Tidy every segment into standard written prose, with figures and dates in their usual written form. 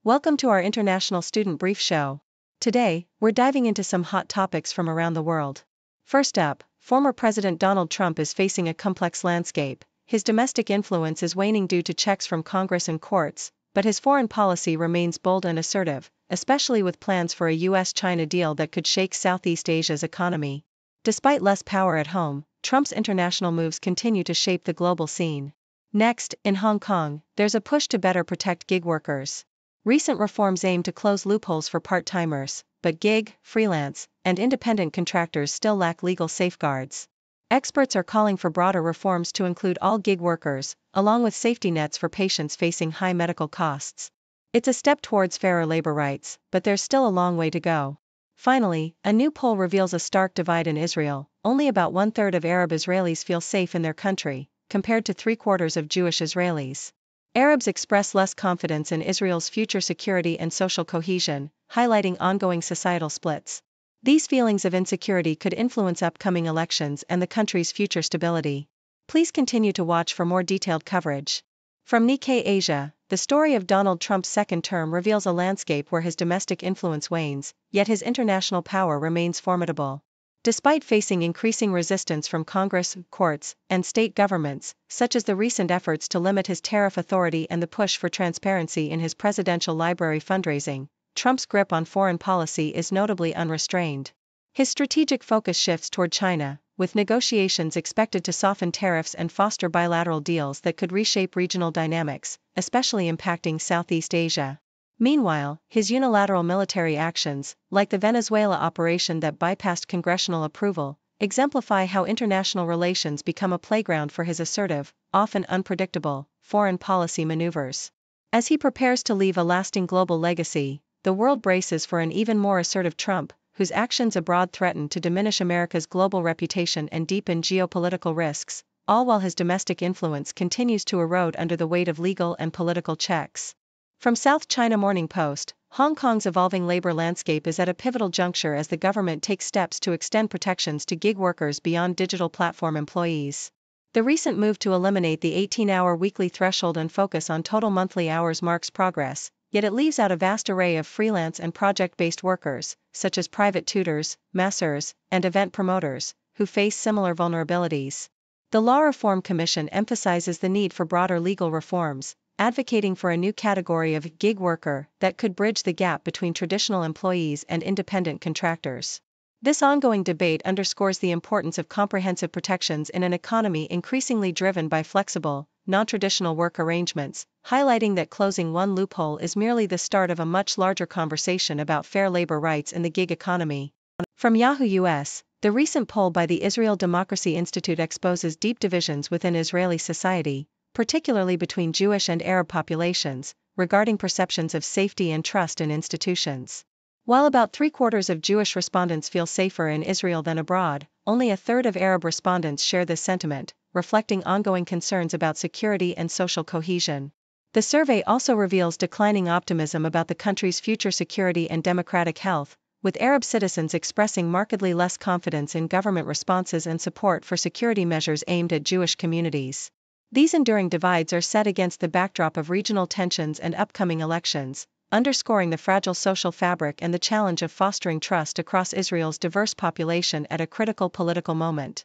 Welcome to our International Student Brief Show. Today, we're diving into some hot topics from around the world. First up, former President Donald Trump is facing a complex landscape. His domestic influence is waning due to checks from Congress and courts, but his foreign policy remains bold and assertive, especially with plans for a US-China deal that could shake Southeast Asia's economy. Despite less power at home, Trump's international moves continue to shape the global scene. Next, in Hong Kong, there's a push to better protect gig workers. Recent reforms aim to close loopholes for part-timers, but gig, freelance, and independent contractors still lack legal safeguards. Experts are calling for broader reforms to include all gig workers, along with safety nets for patients facing high medical costs. It's a step towards fairer labor rights, but there's still a long way to go. Finally, a new poll reveals a stark divide in Israel. Only about one-third of Arab Israelis feel safe in their country, compared to three-quarters of Jewish Israelis. Arabs express less confidence in Israel's future security and social cohesion, highlighting ongoing societal splits. These feelings of insecurity could influence upcoming elections and the country's future stability. Please continue to watch for more detailed coverage. From Nikkei Asia, the story of Donald Trump's second term reveals a landscape where his domestic influence wanes, yet his international power remains formidable. Despite facing increasing resistance from Congress, courts, and state governments, such as the recent efforts to limit his tariff authority and the push for transparency in his presidential library fundraising, Trump's grip on foreign policy is notably unrestrained. His strategic focus shifts toward China, with negotiations expected to soften tariffs and foster bilateral deals that could reshape regional dynamics, especially impacting Southeast Asia. Meanwhile, his unilateral military actions, like the Venezuela operation that bypassed congressional approval, exemplify how international relations become a playground for his assertive, often unpredictable, foreign policy maneuvers. As he prepares to leave a lasting global legacy, the world braces for an even more assertive Trump, whose actions abroad threaten to diminish America's global reputation and deepen geopolitical risks, all while his domestic influence continues to erode under the weight of legal and political checks. From South China Morning Post, Hong Kong's evolving labor landscape is at a pivotal juncture as the government takes steps to extend protections to gig workers beyond digital platform employees. The recent move to eliminate the 18-hour weekly threshold and focus on total monthly hours marks progress, yet it leaves out a vast array of freelance and project-based workers, such as private tutors, masseurs, and event promoters, who face similar vulnerabilities. The Law Reform Commission emphasizes the need for broader legal reforms, advocating for a new category of gig worker that could bridge the gap between traditional employees and independent contractors. This ongoing debate underscores the importance of comprehensive protections in an economy increasingly driven by flexible, non-traditional work arrangements, highlighting that closing one loophole is merely the start of a much larger conversation about fair labor rights in the gig economy. From Yahoo US, the recent poll by the Israel Democracy Institute exposes deep divisions within Israeli society, particularly between Jewish and Arab populations, regarding perceptions of safety and trust in institutions. While about three-quarters of Jewish respondents feel safer in Israel than abroad, only a third of Arab respondents share this sentiment, reflecting ongoing concerns about security and social cohesion. The survey also reveals declining optimism about the country's future security and democratic health, with Arab citizens expressing markedly less confidence in government responses and support for security measures aimed at Jewish communities. These enduring divides are set against the backdrop of regional tensions and upcoming elections, underscoring the fragile social fabric and the challenge of fostering trust across Israel's diverse population at a critical political moment.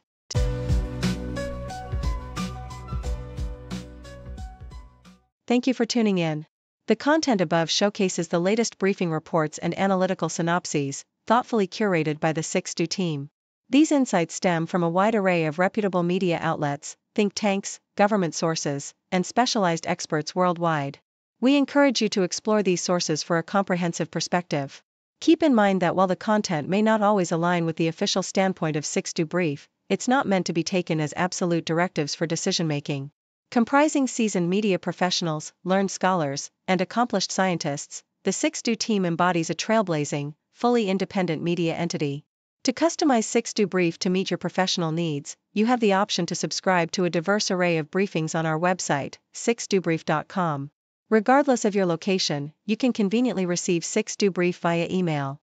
Thank you for tuning in. The content above showcases the latest briefing reports and analytical synopses, thoughtfully curated by the 6Do team. These insights stem from a wide array of reputable media outlets, think tanks, government sources, and specialized experts worldwide. We encourage you to explore these sources for a comprehensive perspective. Keep in mind that while the content may not always align with the official standpoint of 6Do Brief, it's not meant to be taken as absolute directives for decision-making. Comprising seasoned media professionals, learned scholars, and accomplished scientists, the 6Do team embodies a trailblazing, fully independent media entity. To customize 6Do Brief to meet your professional needs, you have the option to subscribe to a diverse array of briefings on our website, 6dobrief.com. Regardless of your location, you can conveniently receive 6Do Brief via email.